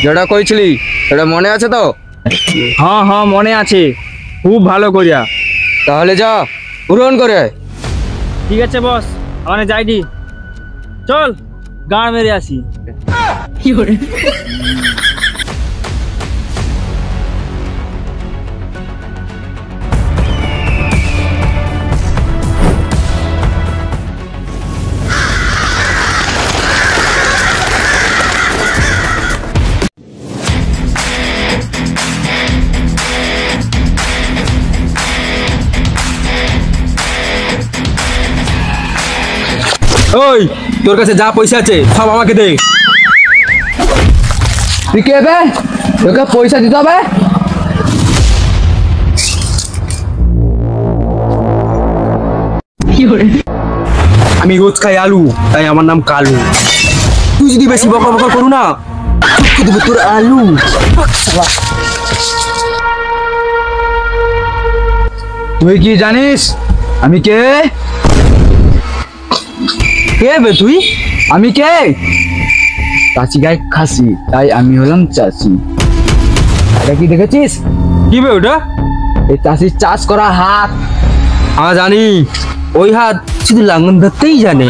যেটা কইছিলি সেটা মনে আছে তো? হ্যাঁ হ্যাঁ মনে আছে, খুব ভালো করিয়া। তাহলে যা পূরণ করে। ঠিক আছে বস, মানে যাইনি, চল গাঁড় মেরে আসি। ওই তোর কাছে যা পয়সা আছে সব আমাকে দে। তুই কে বে? তোকে পয়সা দিতে হবে? আমি রোজ খাই আলু, তাই আমার নাম কালু। তুই যদি বেশি বকা বকা করু না চুপকে দেবো তোর আলু। তুই কি জানিস আমি কে? কে বে তুই? আমি কে? চাচি গায়ে খাসি, তাই আমি হলাম চাচি। এটা কি দেখেছিস? কি বে ওটা? এই চাষির চাষ করা হাত। হ্যাঁ জানি, ওই হাত শুধু লাঙ্গল ধরতেই জানে।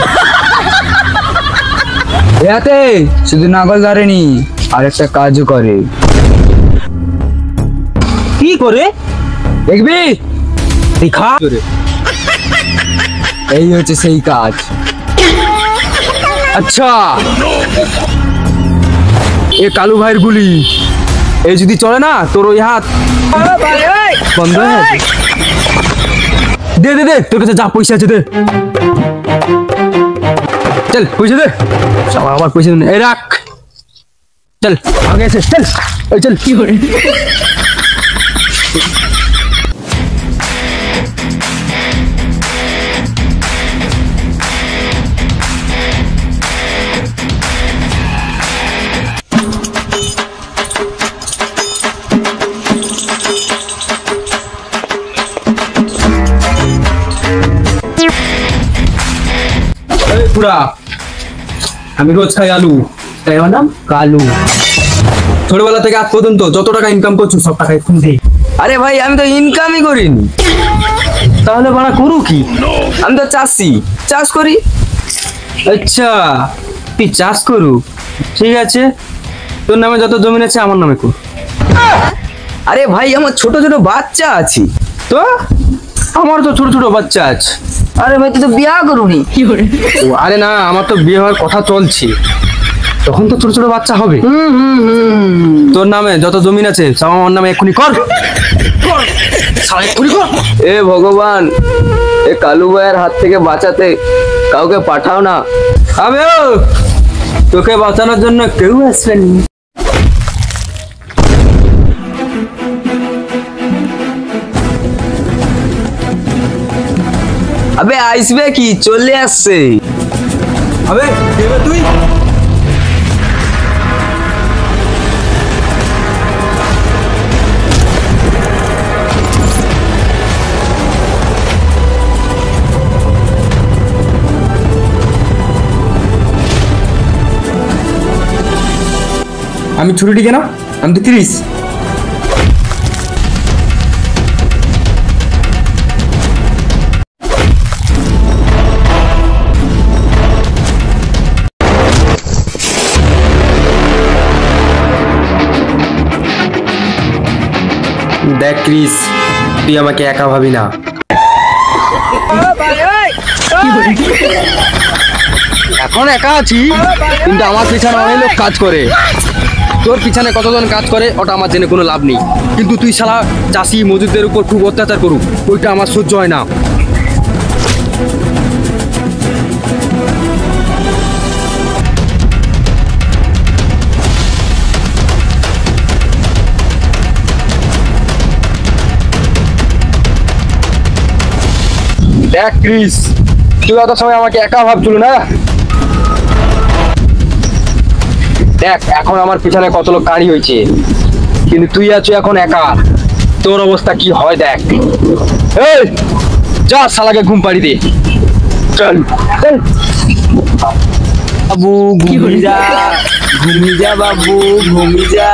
এতে শুধু নাগল ধরেনি, আর একটা কাজও করে। কি করে দেখবি? দেখা। এই হচ্ছে সেই কাজ। আচ্ছা, এ কালু ভাইয়ের গুলি এই যদি চলে না তোর ওই হাত বন্ধ হয়ে যাবে। দে দে দে, তোর কাছে যা পয়সা আছে দে। চল পয়সা দে। সব আবার পয়সা দে, এই রাখ। চল আগে এসে চল, ওই চল। কি করে পুরা? আমি রোজ খাই আলু, তাই আমার নাম কালু। ছোটবেলা থেকে আজ পর্যন্ত যত টাকা ইনকাম করছো সব টাকা তুমি দে। আরে ভাই আমি তো ইনকামই করিনি। তাহলে বাড়া করু কি? আমি তো চাষি, চাষ করি। আচ্ছা তুই চাষ করু, ঠিক আছে। তোর নামে যত জমি আছে আমার নামে কর। আরে ভাই আমার ছোট ছোট বাচ্চা আছে। তো আমার তো ছোট ছোট বাচ্চা আছে। আরে ভাই তুই তো বিয়া করুনি। ও, আরে না, আমার তো বিয়ে হওয়ার কথা চলছে, তখন তো ছোট ছোট বাচ্চা হবে। তোর নামে যত জমিন আছে সব আমার নামে এক্ষুনি কর। এ ভগবান, এ কালু ভাইয়ের হাত থেকে বাঁচাতে কাউকে পাঠাও না। আবে ও, তোকে বাঁচানোর জন্য কেউ আসবেন। আবে আসবে কি, চলে আসছে। আবে কে বে তুই? আমি ছুরিটি কেন? আমি তো 30। দেখ ক্রিস, তুই আমাকে একা ভাবি না। এখন একা আছি, কিন্তু আমার পিছনে অনেক লোক কাজ করে। তোর পিছনে কতজন কাজ করে ওটা আমার জেনে কোনো লাভ নেই, কিন্তু তুই শালা চাষি মজুরদের উপর খুব অত্যাচার করুক, ওইটা আমার সহ্য হয় না। দেখ ক্রিস, তুই অত সময় আমাকে একা ভাবছিল না। দেখ এখন আমার পিছনে কত লোক কাঁড়ি হয়েছে, কিন্তু তুই আছো এখন একা। তোর অবস্থা কি হয় দেখ। এই যা শালাকে ঘুম পাড়ি দে। চল চল। বাবু ঘুমিয়ে যা, ঘুমি যা বাবু ঘুমি যা।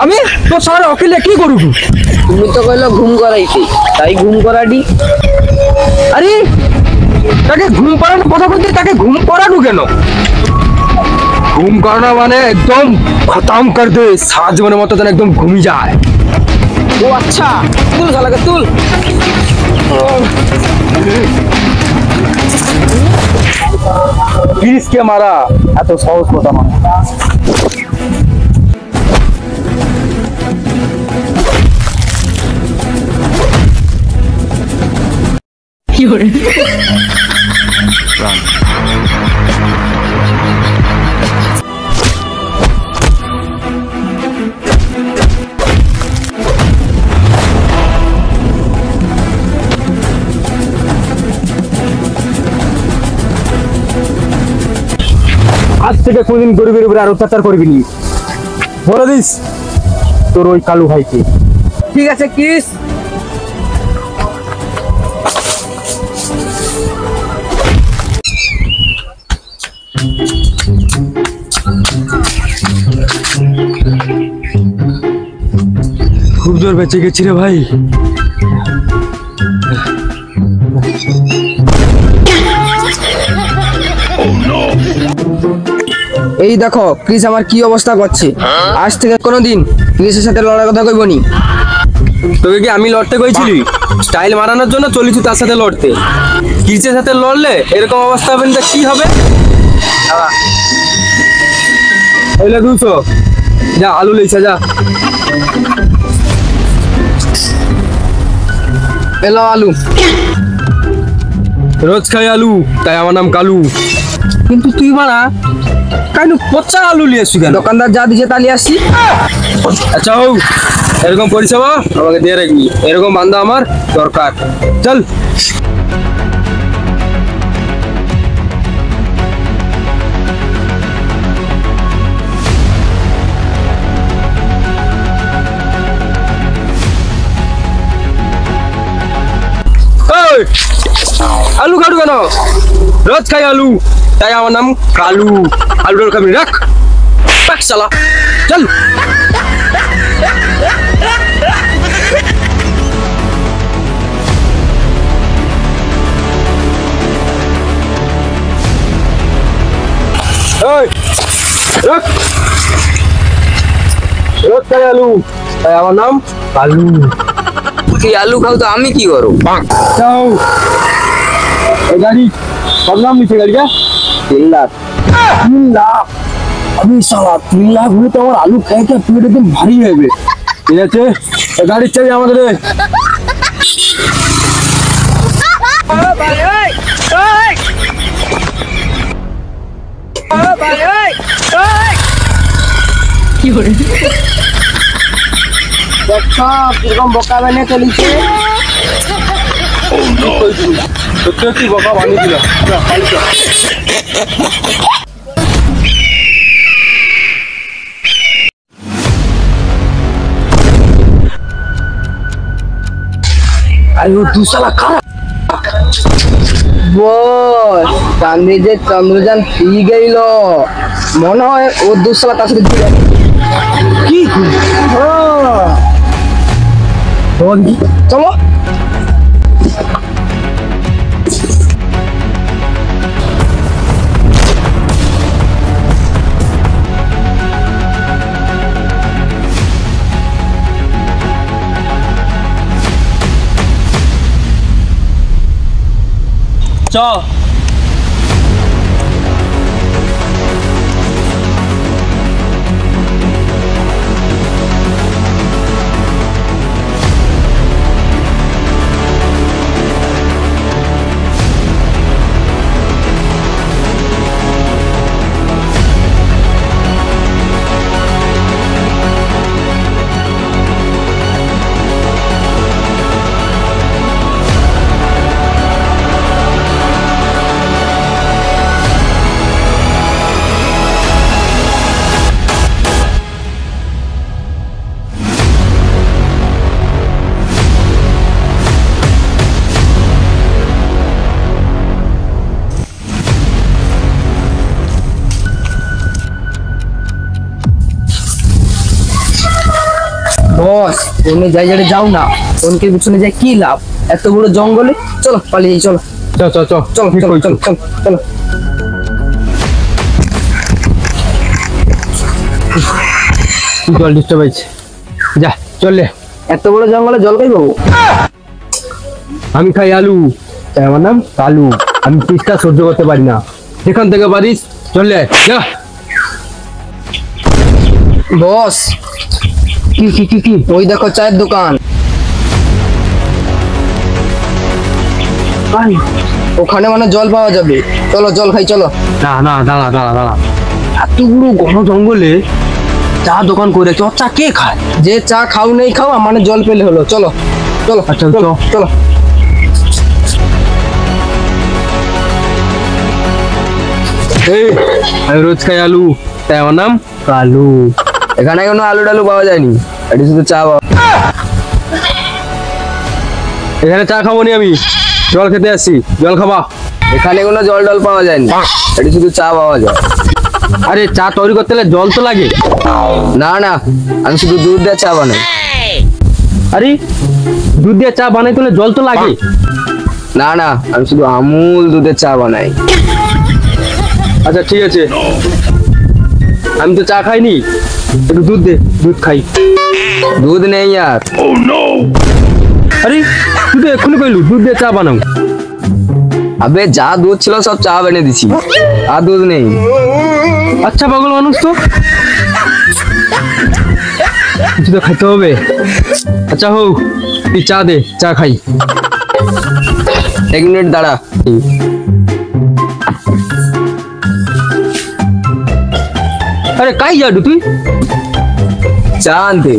আমি তোর সারা অকিলে কি করব? তুমি তো কইলো ঘুম করাইতে, তাই ঘুম করাডি। আরে তাকে ঘুম পাড়ানোর কথা বলতে তাকে ঘুম পাড়ানো কেন? ঘুম করানো মানে একদম খতম কর দে, সারা জীবনের মতো যেন একদম ঘুমি যায়। ও আচ্ছা, তুল শালাকে তুল। কে মারা এত সহজ কথা না। আজ থেকে কোনদিন গরিবের উপরে আর অত্যাচার করবি নি, বলে দিস তোর ওই কালু ভাইকে। ঠিক আছে কিস। খুব জোর বেঁচে গেছি রে ভাই। এই দেখো ক্রিস আমার কি অবস্থা করছে। আজ থেকে কোনোদিন ক্রিসের সাথে লড়ার কথা কইবনি। তোকে কি আমি লড়তে কইছিলি? স্টাইল মারানোর জন্য চলিছু তার সাথে লড়তে। কিসের সাথে লড়লে এরকম অবস্থা হবে না কি হবে? হইলে 200 যা আলু লইছে যা। এলো আলু। রোজ খাই আলু, তাই আমার নাম কালু। কিন্তু তুই মারা কেন পচা আলু নিয়ে আসছি কেন? দোকানদার যা দিছে তালি আসছি। আচ্ছা হোক, এরকম পরিষেবা আমাকে দিয়ে রাখবি। এরকম বান্দা আমার দরকার। চল। আলু খাটু কেন? রোজ খাই আলু, তাই আমার নাম কালু। আলুটার খাবি রাখ, রাখ শালা। চল। রাখ, রোজ খাই আলু, তাই আমার নাম কালু। তুই আলু খাও তো আমি কি করব? যাও। এই গাড়ি কত দাম নিচ্ছে গাড়িটা? 3 লাখ। 3 লাখ? আমি শালা 3 লাখ হলে তো আমার আলু খেয়ে খেয়ে পেট একদম ভারী হবে। ঠিক আছে, এই গাড়ির চাবি আমাদের দে। দেখো কিরকম বোকা বানিয়ে চলিছে। সত্যি সত্যি বকা বানিয়ে দিল। আরে ও দুশালা খারাপ। বস চাঁদনি যে চন্দ্রযান ফিরে গেল, মনে হয় ও দুঃসালা তার সাথে ঘুরে। কি চলো। চ। অন্য জায়গায় যাও না, অনেকের পিছনে যায় কি লাভ? এত বড় জঙ্গলে, চলো পালিয়ে যাই, চলো চল চল চল চলো ঠিক চলো কইছো। চলো চলো চলো। জল ডিস্টার্ব হয়েছে, যা চললে। এত বড় জঙ্গলে জল খাই পাবো? আমি খাই আলু, তাই আমার নাম কালু। আমি পিসটা সহ্য করতে পারি না। যেখান থেকে পারিস চললে যা। বস, কি কি কি কি? ওই দেখো চায়ের দোকান, ওখানে মানে জল পাওয়া যাবে, চলো জল খাই চলো। না না, দাঁড়া দাঁড়া দাঁড়া, এত বড় ঘন জঙ্গলে চা দোকান করে চ, চা কে খায়? যে চা খাও নেই খাও, মানে জল পেলে হলো, চলো চলো আচ্ছা, চলো চল। চলো। এই, আমি রোজ খাই আলু, তাই আমার নাম কালু। এখানে কোনো আলু টালু পাওয়া যায়নি, এটি শুধু চা পাওয়া। এখানে চা খাবো নি, আমি জল খেতে আসছি। জল খাবা? এখানে কোনো জল টল পাওয়া যায়নি, এটি শুধু চা পাওয়া যায়। আরে চা তৈরি করতে হলে জল তো লাগে। না না, আমি শুধু দুধ দিয়ে চা বানাই। আরে দুধ দিয়ে চা বানাইতে হলে জল তো লাগে। না না, আমি শুধু আমুল দুধের চা বানাই। আচ্ছা ঠিক আছে, আমি তো চা খাইনি, একটু দুধ দে, দুধ খাই। দুধ নেই আর। আরে তুই তো এক্ষুনি কইলু দুধ দিয়ে চা বানাও। আবে যা দুধ ছিল সব চা বেনে দিছি, আর দুধ নেই। আচ্ছা পাগল মানুষ তো, কিছু তো খাইতে হবে। আচ্ছা হোক, তুই চা দে, চা খাই। 1 মিনিট দাঁড়া। আরে কাই যাডু তুই? চা আনতে।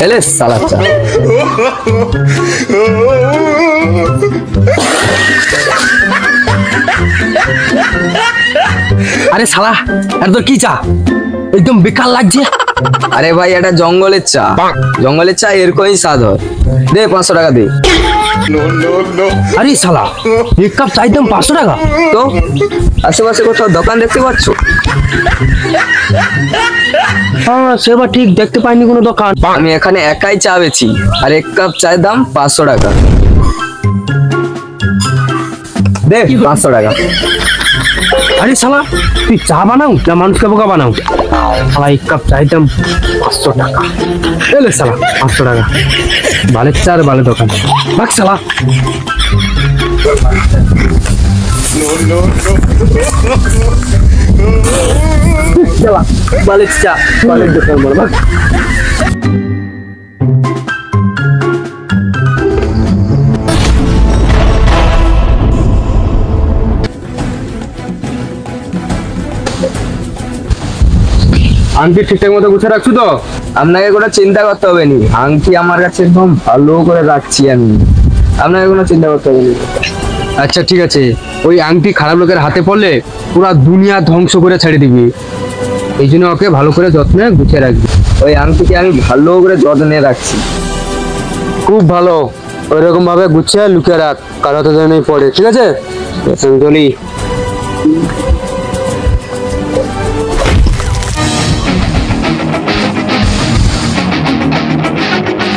এলে সালা চা। আরে শালা, আর তোর কি চা? একদম বেকার লাগছে। আরে ভাই এটা জঙ্গলের চা, জঙ্গলের চা এরকমই স্বাদ হয়। দে 500 টাকা দে। আরে শালা, এক কাপ চাই দাম 500 টাকা? তো আশেপাশে কোথাও দোকান দেখতে পাচ্ছ? হ্যাঁ সেবা ঠিক, দেখতে পাইনি কোনো দোকান। আমি এখানে একাই চা বেচি, আর 1 কাপ চায়ের দাম 500 টাকা। দে 500 টাকা। আরে শালা, তুই চা বানাও না মানুষকে বোকা বানাও? শালা এক কাপ চাই দাম 500 টাকা। এলে শালা 500 টাকা, ভালো চা আর ভালো দোকান। ভাগ শালা। শালা ভালো চা, ভালো দোকান বল, ভাগ। আংটি ঠিকঠাক মতো গুছিয়ে রাখছো তো? আপনাকে কোনো চিন্তা করতে হবে না, আংটি আমার কাছে একদম ভালো করে রাখছি আমি, আপনাকে কোনো চিন্তা করতে হবে না। আচ্ছা ঠিক আছে, ওই আংটি খারাপ লোকের হাতে পড়লে পুরো দুনিয়া ধ্বংস করে ছেড়ে দিবি, এই জন্য ওকে ভালো করে যত্নে গুছিয়ে রাখবি। ওই আংটিকে আমি ভালো করে যত্নে রাখছি। খুব ভালো, ওইরকম ভাবে গুছিয়ে লুকিয়ে রাখ, কারো হাতে যেন পড়ে, ঠিক আছে? চলি।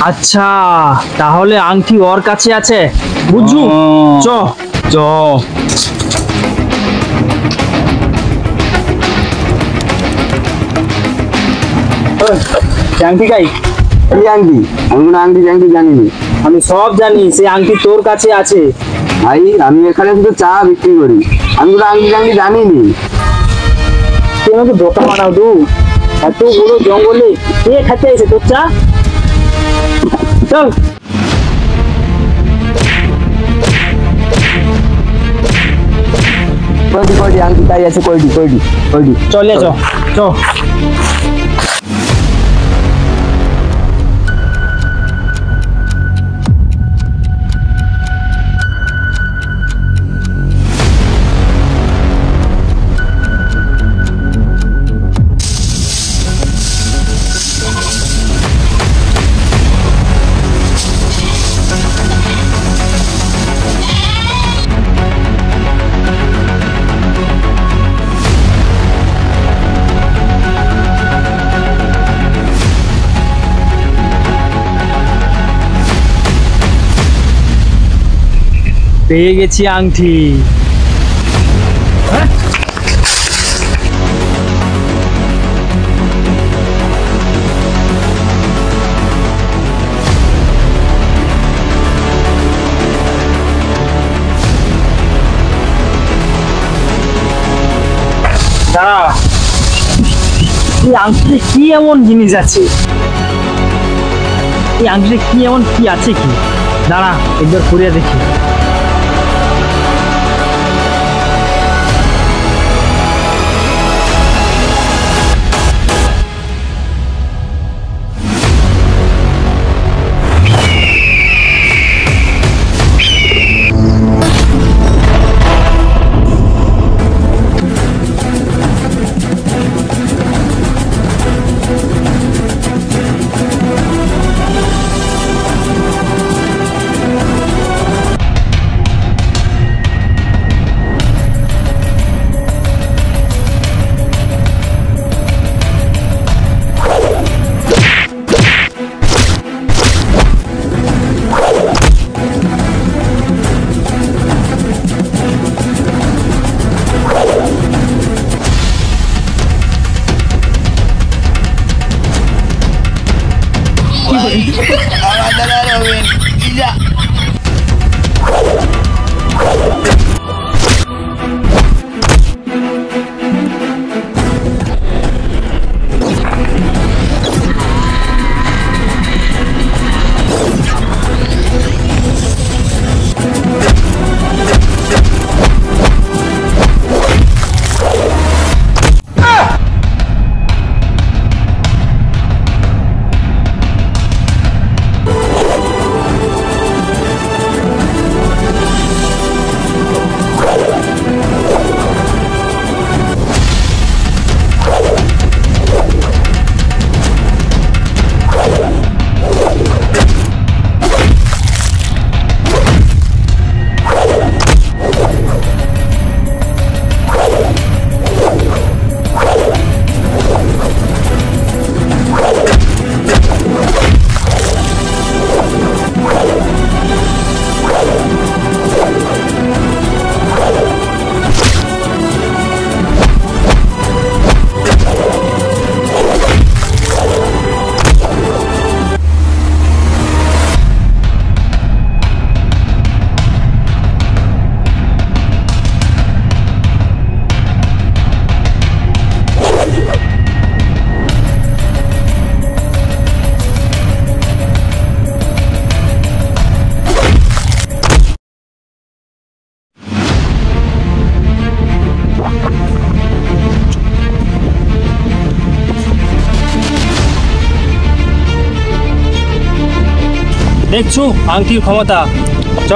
আচ্ছা তাহলে আংটি ওর কাছে আছে, বুঝছু? চ চ। আংটি গাই, এই আংটি আমি কোনো আংটি জানিনি। আমি সব জানি, সেই আংটি তোর কাছে আছে। ভাই আমি এখানে শুধু চা বিক্রি করি, আমি কোনো আংটি জানিনি। তুই আমাকে বোকা বানাও দু, এত বড় জঙ্গলে কে খেতে এসে তোর চা? চল। কয়টি আংটি তাই আছে, কয়টি চলে চ চ। পেয়ে গেছি আংটি। দাঁড়া, এই আংটিতে কি এমন জিনিস আছে? এই আংটিতে কি এমন কি আছে কি? দাঁড়া একবার করিয়া দেখি। দেখছো আংটির ক্ষমতা। চ